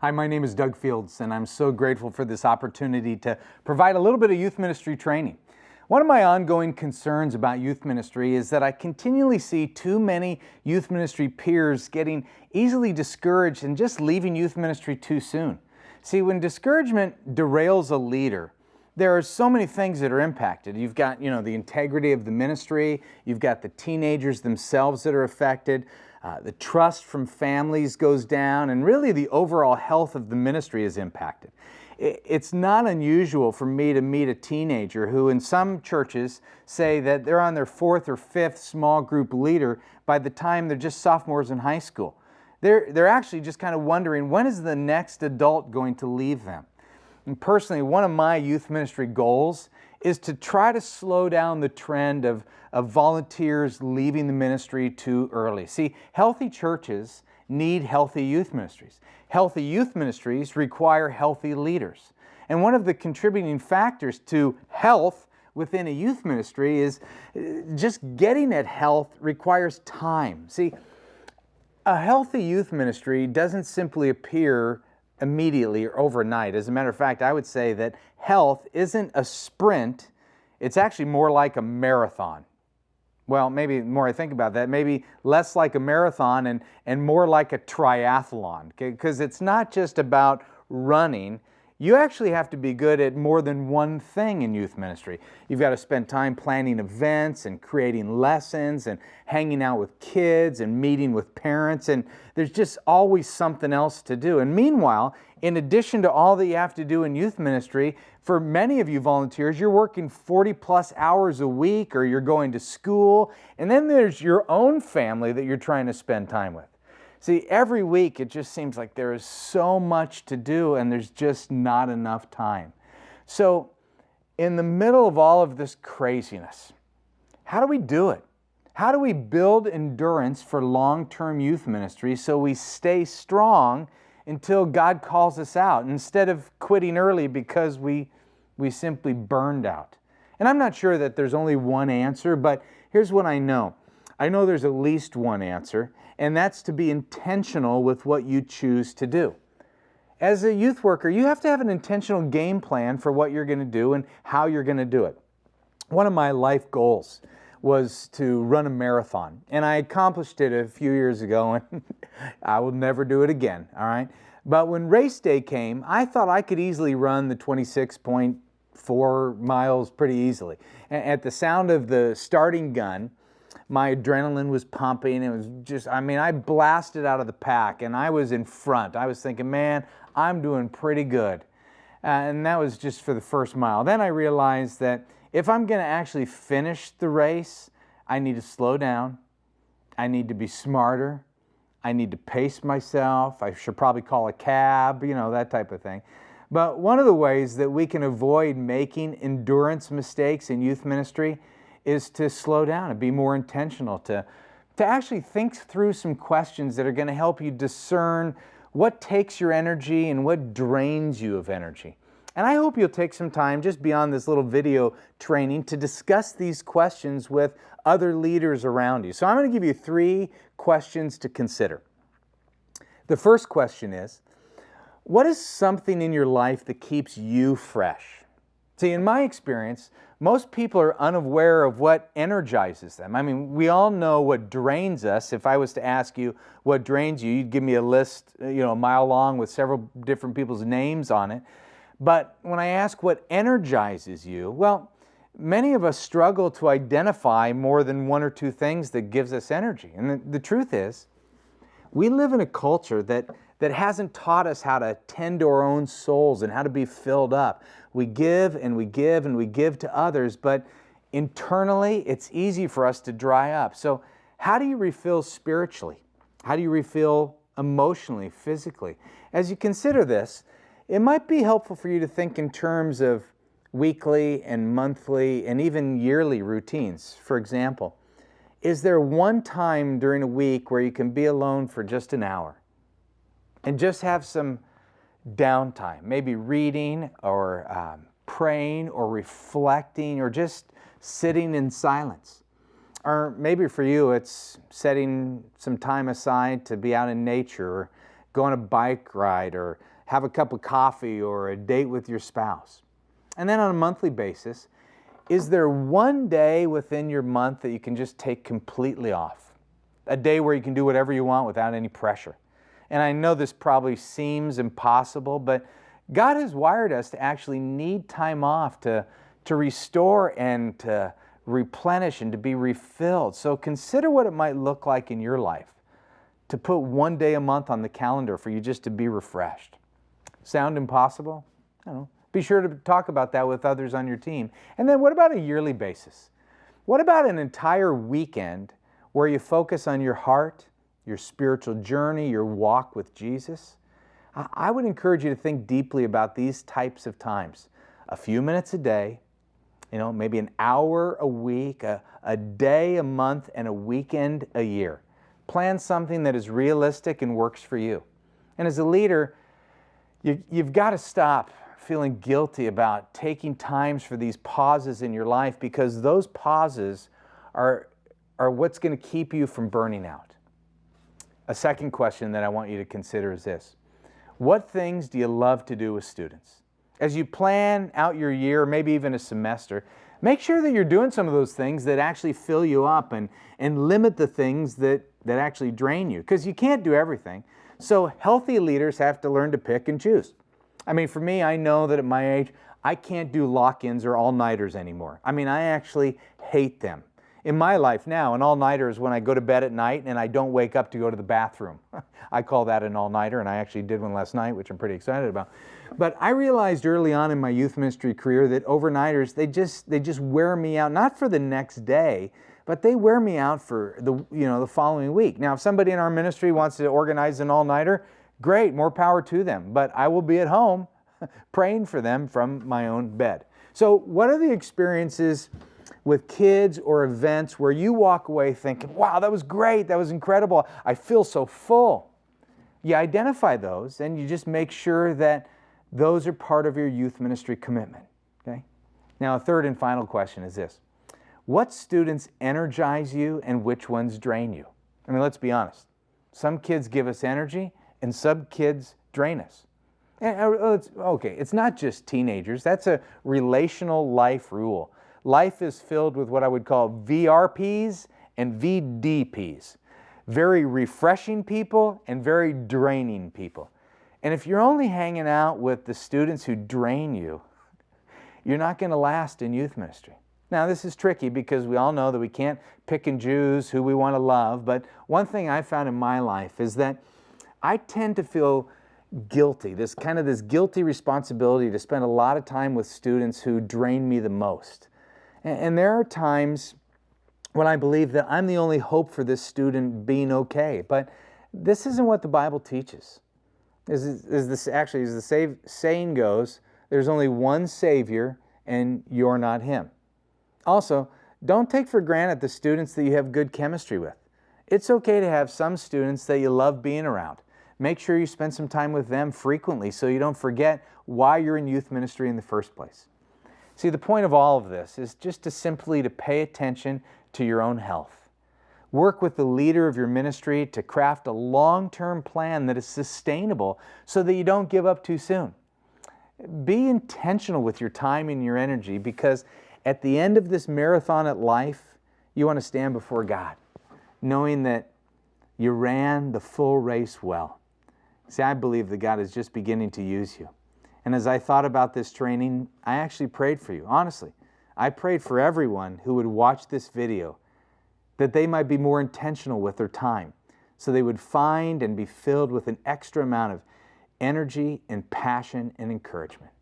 Hi, my name is Doug Fields, and I'm so grateful for this opportunity to provide a little bit of youth ministry training. One of my ongoing concerns about youth ministry is that I continually see too many youth ministry peers getting easily discouraged and just leaving youth ministry too soon. See, when discouragement derails a leader, there are so many things that are impacted. You've got, the integrity of the ministry. You've got the teenagers themselves that are affected. The trust from families goes down, and really the overall health of the ministry is impacted. It's not unusual for me to meet a teenager who in some churches say that they're on their fourth or fifth small group leader by the time they're just sophomores in high school. They're actually just kind of wondering, when is the next adult going to leave them? And personally, one of my youth ministry goals is to try to slow down the trend of volunteers leaving the ministry too early. See, healthy churches need healthy youth ministries. Healthy youth ministries require healthy leaders. And one of the contributing factors to health within a youth ministry is just getting at health requires time. See, a healthy youth ministry doesn't simply appear immediately or overnight. As a matter of fact, I would say that health isn't a sprint, it's actually more like a marathon. Well, maybe the more I think about that, maybe less like a marathon and more like a triathlon, because it's not just about running. You actually have to be good at more than one thing in youth ministry. You've got to spend time planning events and creating lessons and hanging out with kids and meeting with parents, and there's just always something else to do. And meanwhile, in addition to all that you have to do in youth ministry, for many of you volunteers, you're working 40 plus hours a week, or you're going to school, and then there's your own family that you're trying to spend time with. See, every week it just seems like there is so much to do and there's just not enough time. So, in the middle of all of this craziness, how do we do it? How do we build endurance for long-term youth ministry so we stay strong until God calls us out, instead of quitting early because we simply burned out? And I'm not sure that there's only one answer, but here's what I know. I know there's at least one answer, and that's to be intentional with what you choose to do. As a youth worker, you have to have an intentional game plan for what you're going to do and how you're going to do it. One of my life goals was to run a marathon, and I accomplished it a few years ago, and I will never do it again, all right? But when race day came, I thought I could easily run the 26.4 miles pretty easily. At the sound of the starting gun, my adrenaline was pumping. It was just, I blasted out of the pack and I was in front. I was thinking, man, I'm doing pretty good. And that was just for the first mile. Then I realized that if I'm going to actually finish the race, I need to slow down. I need to be smarter. I need to pace myself. I should probably call a cab, that type of thing. But one of the ways that we can avoid making endurance mistakes in youth ministry is to slow down and be more intentional, to actually think through some questions that are going to help you discern what takes your energy and what drains you of energy. And I hope you'll take some time just beyond this little video training to discuss these questions with other leaders around you. So I'm going to give you 3 questions to consider. The first question is, what is something in your life that keeps you fresh? See, in my experience, most people are unaware of what energizes them. We all know what drains us. If I was to ask you what drains you, you'd give me a list, a mile long with several different people's names on it. But when I ask what energizes you, well, many of us struggle to identify more than 1 or 2 things that gives us energy. And the truth is, we live in a culture that hasn't taught us how to tend to our own souls and how to be filled up. We give and we give and we give to others, but internally it's easy for us to dry up. So how do you refill spiritually? How do you refill emotionally, physically? As you consider this, it might be helpful for you to think in terms of weekly and monthly and even yearly routines. For example, is there one time during a week where you can be alone for just an hour and just have some downtime, maybe reading or praying or reflecting or just sitting in silence? Or maybe for you it's setting some time aside to be out in nature or go on a bike ride or have a cup of coffee or a date with your spouse? And then on a monthly basis, is there one day within your month that you can just take completely off? A day where you can do whatever you want without any pressure. And I know this probably seems impossible, but God has wired us to actually need time off to restore and to replenish and to be refilled. So consider what it might look like in your life to put one day a month on the calendar for you just to be refreshed. Sound impossible? I don't know. Be sure to talk about that with others on your team. And then what about a yearly basis? What about an entire weekend where you focus on your heart, your spiritual journey, your walk with Jesus? I would encourage you to think deeply about these types of times. A few minutes a day, maybe an hour a week, a day a month, and a weekend a year. Plan something that is realistic and works for you. And as a leader, you've got to stop feeling guilty about taking times for these pauses in your life, because those pauses are what's going to keep you from burning out. A second question that I want you to consider is this. What things do you love to do with students? As you plan out your year, maybe even a semester, make sure that you're doing some of those things that actually fill you up and limit the things that actually drain you, because you can't do everything. So healthy leaders have to learn to pick and choose. I mean, for me, I know that at my age, I can't do lock-ins or all-nighters anymore. I mean, I actually hate them. In my life now, an all-nighter is when I go to bed at night and I don't wake up to go to the bathroom. I call that an all-nighter, and I actually did one last night, which I'm pretty excited about. But I realized early on in my youth ministry career that overnighters, they just wear me out, not for the next day, but they wear me out for the following week. Now, if somebody in our ministry wants to organize an all-nighter, great, more power to them. But I will be at home praying for them from my own bed. So what are the experiences with kids or events where you walk away thinking, wow, that was great, that was incredible, I feel so full? You identify those and you just make sure that those are part of your youth ministry commitment. Okay? Now, a third and final question is this. What students energize you and which ones drain you? I mean, let's be honest. Some kids give us energy and some kids drain us. It's not just teenagers. That's a relational life rule. Life is filled with what I would call VRPs and VDPs. Very refreshing people and very draining people. And if you're only hanging out with the students who drain you, you're not going to last in youth ministry. Now, this is tricky because we all know that we can't pick and choose who we want to love, but one thing I found in my life is that I tend to feel guilty, this guilty responsibility to spend a lot of time with students who drain me the most. And there are times when I believe that I'm the only hope for this student being okay, but this isn't what the Bible teaches. As the saying goes, there's only one Savior and you're not Him. Also, don't take for granted the students that you have good chemistry with. It's okay to have some students that you love being around. Make sure you spend some time with them frequently so you don't forget why you're in youth ministry in the first place. See, the point of all of this is just to pay attention to your own health. Work with the leader of your ministry to craft a long-term plan that is sustainable so that you don't give up too soon. Be intentional with your time and your energy, because at the end of this marathon at life, you want to stand before God, knowing that you ran the full race well. See, I believe that God is just beginning to use you. And as I thought about this training, I actually prayed for you. Honestly, I prayed for everyone who would watch this video, that they might be more intentional with their time, so they would find and be filled with an extra amount of energy and passion and encouragement.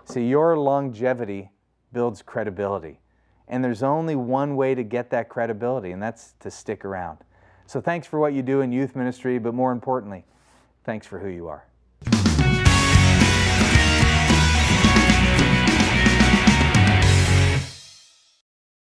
See, your longevity builds credibility. And there's only one way to get that credibility, and that's to stick around. So thanks for what you do in youth ministry, but more importantly, thanks for who you are.